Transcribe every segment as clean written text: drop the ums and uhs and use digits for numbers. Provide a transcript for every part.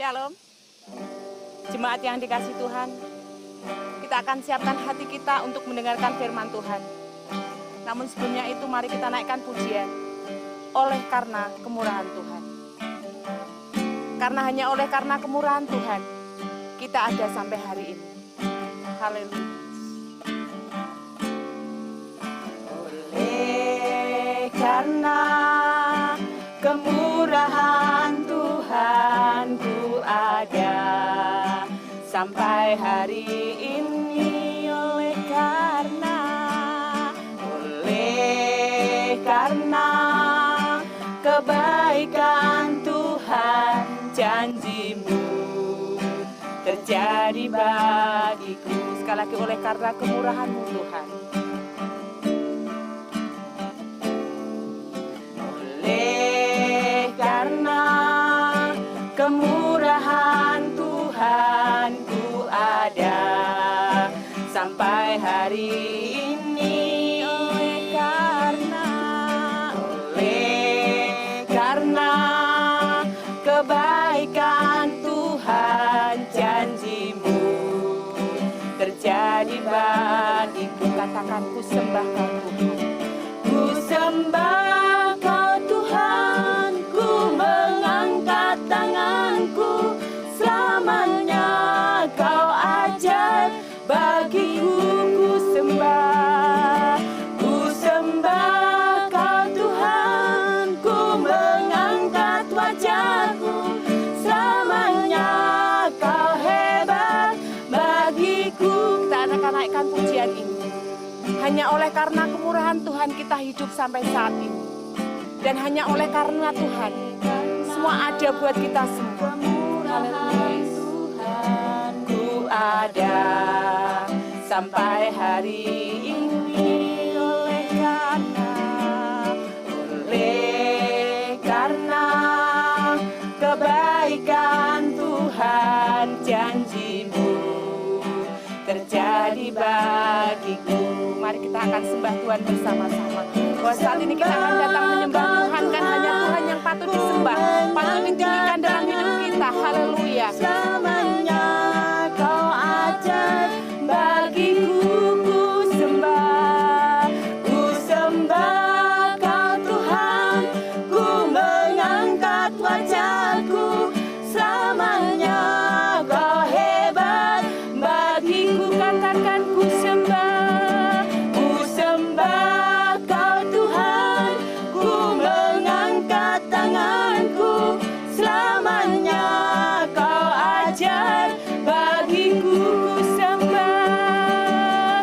Shalom, jemaat yang dikasih Tuhan, kita akan siapkan hati kita untuk mendengarkan firman Tuhan. Namun sebelumnya itu mari kita naikkan pujian, oleh karena kemurahan Tuhan. Karena hanya oleh karena kemurahan Tuhan, kita ada sampai hari ini. Haleluya. Oleh karena kemurahan Tuhan ku ada sampai hari ini, oleh karena kebaikan Tuhan, janjimu terjadi bagiku. Sekali lagi, oleh karena kemurahan-Mu Tuhan. Karena kemurahan Tuhan ku ada sampai hari ini, oleh karena kebaikan Tuhan, janjimu terjadi bagiku. Katakan, ku sembah Kau Tuhan, ku sembah Kau Tuhan, ku mengangkat tanganku, selamanya Kau ajaib bagiku. Ku sembah Kau Tuhan, ku mengangkat wajahku, selamanya Kau hebat bagiku. Kita akan naikkan pujian ini. Hanya oleh karena kemurahan Tuhan kita hidup sampai saat ini. Dan hanya oleh karena Tuhan, semua ada buat kita semua. Tuhan ku ada sampai hari ini, oleh karena kebaikan Tuhan, janjimu terjadi bagiku. Mari kita akan sembah Tuhan bersama-sama. Bahwa saat ini kita akan datang menyembah Tuhan, kan hanya Tuhan yang patut disembah, patut ditinggikan dalam hidup kita. Haleluya. Selamanya Kau ajaib bagiku. Ku sembah Kau Tuhan, ku mengangkat wajahku, selamanya Kau hebat bagiku. Katakan, ku sembah Kau Tuhan, ku mengangkat tanganku, selamanya Kau ajaib bagiku.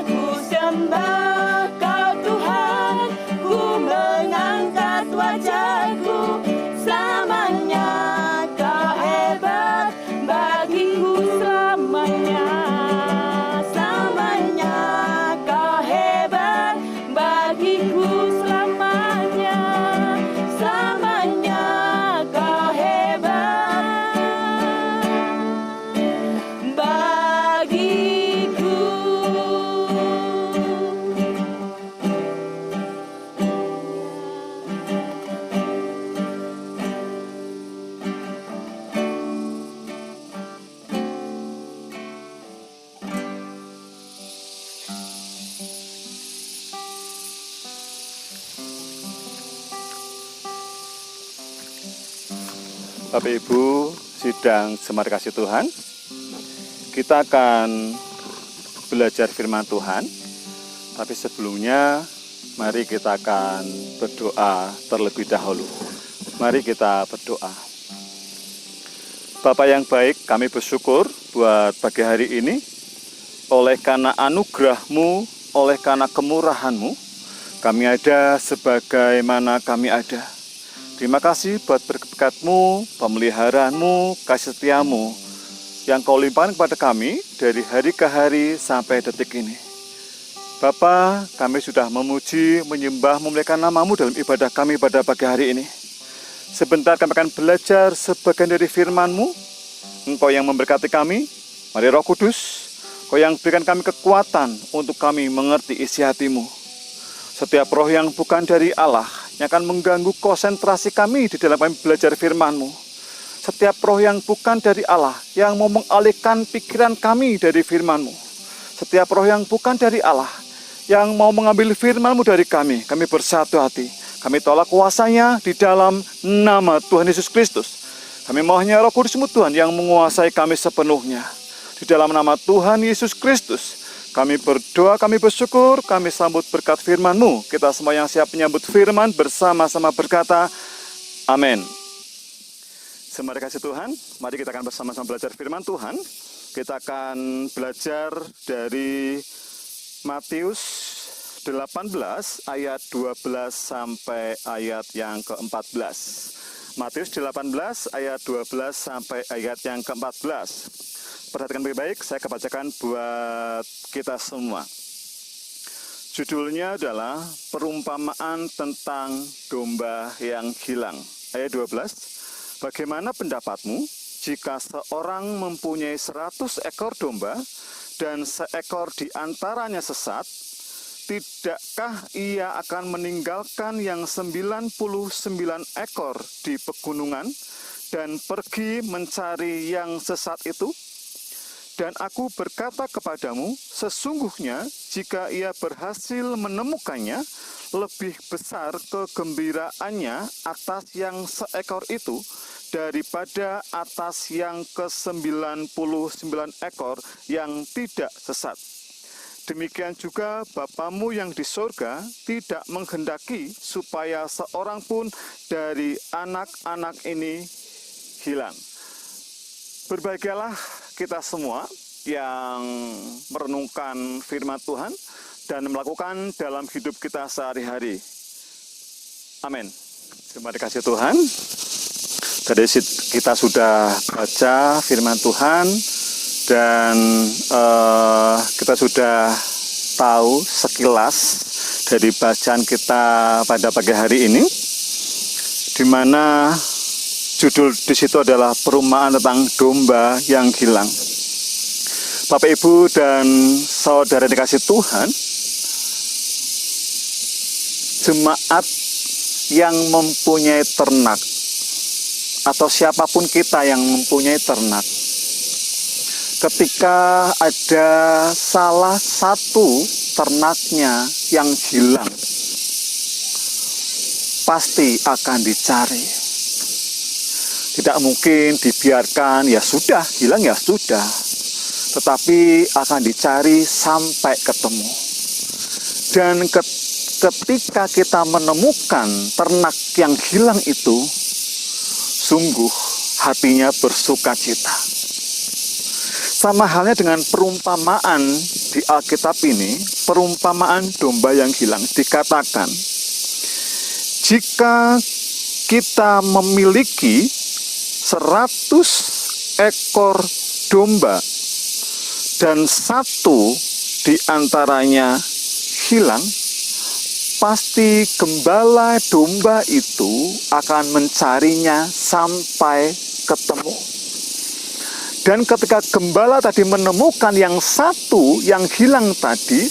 Ku sembah Kau Tuhan, ku mengangkat wajahku, selamanya Kau hebat bagiku. Selamanya Kau hebat bagiku, selamanya Kau hebat bagiku. Bapak Ibu sidang jemaat kasih Tuhan, kita akan belajar firman Tuhan. Tapi sebelumnya mari kita akan berdoa terlebih dahulu. Mari kita berdoa. Bapa yang baik, kami bersyukur buat pagi hari ini. Oleh karena anugerah-Mu, oleh karena kemurahan-Mu, kami ada sebagaimana kami ada. Terima kasih buat berkat-Mu, pemeliharaan-Mu, kasih setia-Mu yang Kau limpahkan kepada kami dari hari ke hari sampai detik ini. Bapa, kami sudah memuji, menyembah, memuliakan nama-Mu dalam ibadah kami pada pagi hari ini. Sebentar kami akan belajar sebagian dari firman-Mu. Engkau yang memberkati kami, mari Roh Kudus, Kau yang berikan kami kekuatan untuk kami mengerti isi hati-Mu. Setiap roh yang bukan dari Allah yang akan mengganggu konsentrasi kami di dalam kami belajar firman-Mu. setiap roh yang bukan dari Allah, yang mau mengalihkan pikiran kami dari firman-Mu. Setiap roh yang bukan dari Allah, yang mau mengambil firman-Mu dari kami bersatu hati. Kami tolak kuasanya di dalam nama Tuhan Yesus Kristus. Kami mohonnya Roh Kudus-Mu Tuhan yang menguasai kami sepenuhnya. Di dalam nama Tuhan Yesus Kristus, kami berdoa, kami bersyukur, kami sambut berkat firman-Mu. Kita semua yang siap menyambut firman bersama-sama berkata, amin. Semua dikasih Tuhan, mari kita akan bersama-sama belajar firman Tuhan. Kita akan belajar dari Matius 18 ayat 12 sampai ayat yang ke-14. Matius 18 ayat 12 sampai ayat yang ke-14. Perhatikan baik-baik, saya kebacakan buat kita semua. Judulnya adalah perumpamaan tentang domba yang hilang. Ayat 12, bagaimana pendapatmu jika seorang mempunyai 100 ekor domba dan seekor di antaranya sesat, tidakkah ia akan meninggalkan yang 99 ekor di pegunungan dan pergi mencari yang sesat itu? Dan aku berkata kepadamu, sesungguhnya jika ia berhasil menemukannya, lebih besar kegembiraannya atas yang seekor itu daripada atas yang ke-99 ekor yang tidak sesat. Demikian juga Bapamu yang di sorga tidak menghendaki supaya seorang pun dari anak-anak ini hilang. Berbahagialah kita semua yang merenungkan firman Tuhan dan melakukan dalam hidup kita sehari-hari. Amin. Terima kasih Tuhan. Tadi kita sudah baca firman Tuhan dan kita sudah tahu sekilas dari bacaan kita pada pagi hari ini, di mana judul di situ adalah perumpamaan tentang domba yang hilang. Bapak, Ibu, dan saudara dikasih Tuhan, jemaat yang mempunyai ternak, atau siapapun kita yang mempunyai ternak, ketika ada salah satu ternaknya yang hilang, pasti akan dicari. Tidak mungkin dibiarkan, ya sudah, hilang ya sudah. Tetapi akan dicari sampai ketemu. Dan ketika kita menemukan ternak yang hilang itu, sungguh hatinya bersuka cita. Sama halnya dengan perumpamaan di Alkitab ini, perumpamaan domba yang hilang. Dikatakan, jika kita memiliki 100 ekor domba dan satu di antaranya hilang, pasti gembala domba itu akan mencarinya sampai ketemu. Dan ketika gembala tadi menemukan yang satu yang hilang tadi,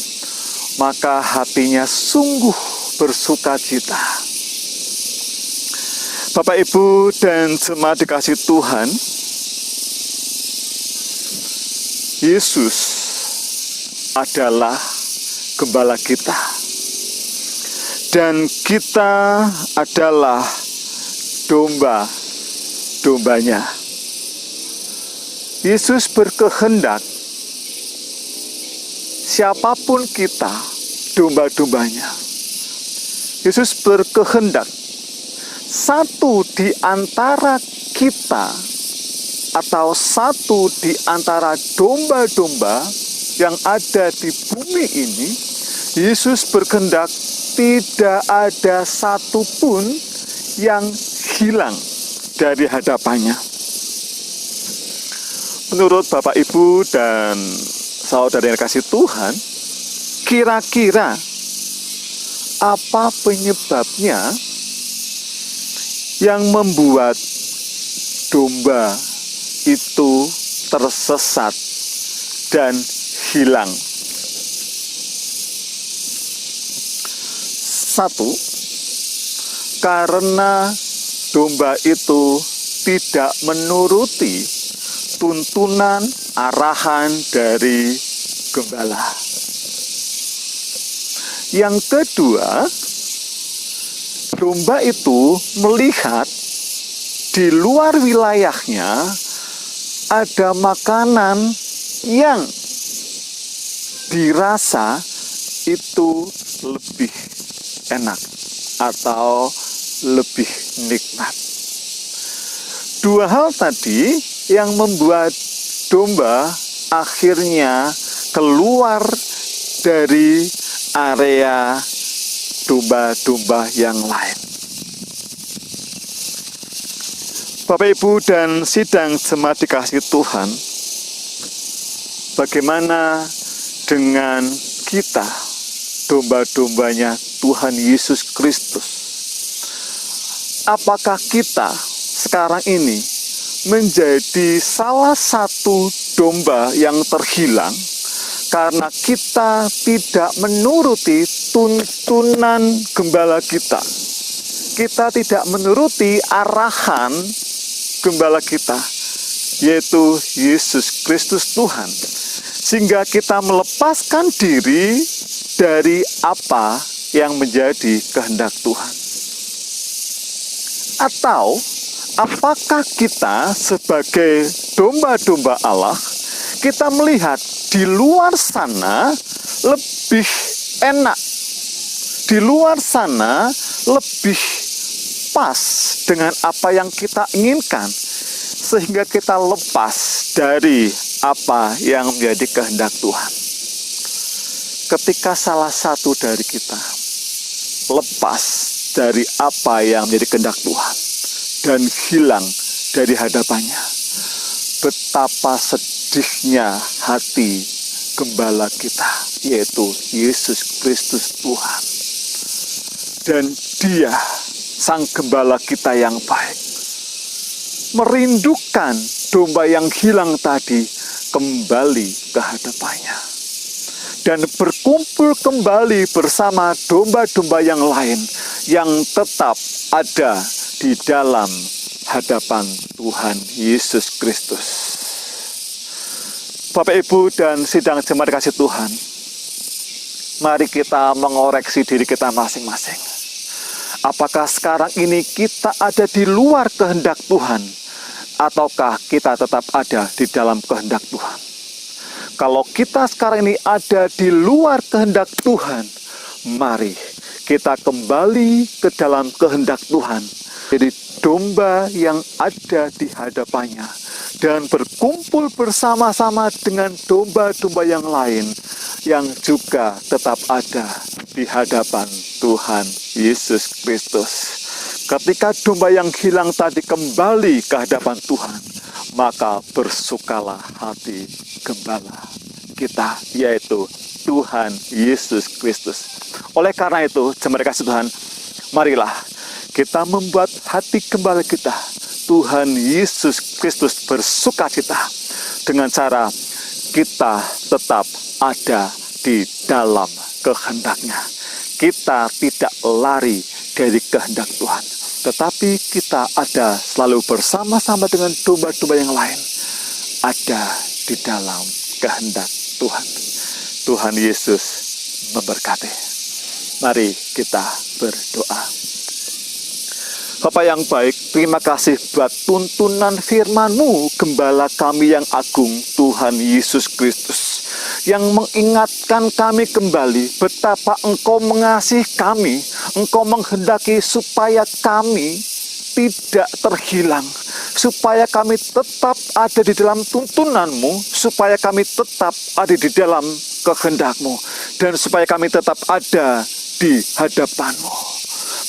maka hatinya sungguh bersuka cita. Bapak, Ibu, dan jemaat dikasih Tuhan, Yesus adalah gembala kita. Dan kita adalah domba-dombanya. Yesus berkehendak, siapapun kita, domba-dombanya. Yesus berkehendak, satu di antara kita atau satu di antara domba-domba yang ada di bumi ini, Yesus berkehendak tidak ada satupun yang hilang dari hadapannya. Menurut Bapak, Ibu, dan saudara yang kasih Tuhan, kira-kira apa penyebabnya yang membuat domba itu tersesat dan hilang? Satu, karena domba itu tidak menuruti tuntunan arahan dari gembala. Yang kedua, domba itu melihat di luar wilayahnya ada makanan yang dirasa itu lebih enak atau lebih nikmat. Dua hal tadi yang membuat domba akhirnya keluar dari area domba-domba yang lain. Bapak, Ibu, dan sidang jemaat dikasihi Tuhan, bagaimana dengan kita, domba-dombanya Tuhan Yesus Kristus? Apakah kita sekarang ini menjadi salah satu domba yang terhilang karena kita tidak menuruti tuntunan gembala kita? Kita tidak menuruti arahan gembala kita, yaitu Yesus Kristus Tuhan, sehingga kita melepaskan diri dari apa yang menjadi kehendak Tuhan. Atau apakah kita sebagai domba-domba Allah, kita melihat di luar sana lebih enak, di luar sana lebih pas dengan apa yang kita inginkan, sehingga kita lepas dari apa yang menjadi kehendak Tuhan. Ketika salah satu dari kita lepas dari apa yang menjadi kehendak Tuhan dan hilang dari hadapannya, betapa sedihnya hati gembala kita, yaitu Yesus Kristus Tuhan. Dan Dia, Sang Gembala kita yang baik, merindukan domba yang hilang tadi kembali ke hadapannya dan berkumpul kembali bersama domba-domba yang lain yang tetap ada di dalam hadapan Tuhan Yesus Kristus. Bapak, Ibu, dan sidang jemaat kasih Tuhan, mari kita mengoreksi diri kita masing-masing. Apakah sekarang ini kita ada di luar kehendak Tuhan, ataukah kita tetap ada di dalam kehendak Tuhan? Kalau kita sekarang ini ada di luar kehendak Tuhan, mari kita kembali ke dalam kehendak Tuhan, jadi domba yang ada di hadapannya, dan berkumpul bersama-sama dengan domba-domba yang lain yang juga tetap ada di hadapan Tuhan Yesus Kristus. Ketika domba yang hilang tadi kembali ke hadapan Tuhan, maka bersukalah hati gembala kita, yaitu Tuhan Yesus Kristus. Oleh karena itu, jemaat kasih Tuhan, marilah kita membuat hati gembala kita, Tuhan Yesus Kristus, bersukacita dengan cara kita tetap ada di dalam kehendak-Nya. Kita tidak lari dari kehendak Tuhan, tetapi kita ada selalu bersama-sama dengan domba-domba yang lain, ada di dalam kehendak Tuhan. Tuhan Yesus memberkati. Mari kita berdoa. Bapa yang baik, terima kasih buat tuntunan firman-Mu, Gembala kami yang agung, Tuhan Yesus Kristus, yang mengingatkan kami kembali betapa Engkau mengasihi kami, Engkau menghendaki supaya kami tidak terhilang, supaya kami tetap ada di dalam tuntunan-Mu, supaya kami tetap ada di dalam kehendak-Mu, dan supaya kami tetap ada di hadapan-Mu.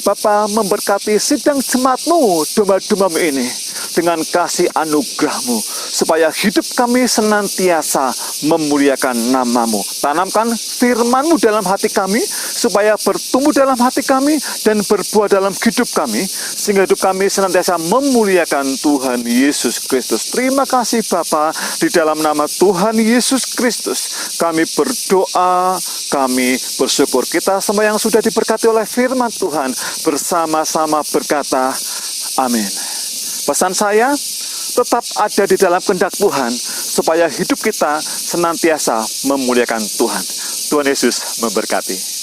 Bapa, memberkati sidang jemaat-Mu, domba-domba-Mu ini dengan kasih anugerah-Mu, supaya hidup kami senantiasa memuliakan nama-Mu. Tanamkan firman-Mu dalam hati kami, supaya bertumbuh dalam hati kami dan berbuah dalam hidup kami, sehingga hidup kami senantiasa memuliakan Tuhan Yesus Kristus. Terima kasih Bapa, di dalam nama Tuhan Yesus Kristus kami berdoa, kami bersyukur. Kita semua yang sudah diberkati oleh firman Tuhan bersama-sama berkata, amin. Pesan saya, tetap ada di dalam kehendak Tuhan, supaya hidup kita senantiasa memuliakan Tuhan. Tuhan Yesus memberkati.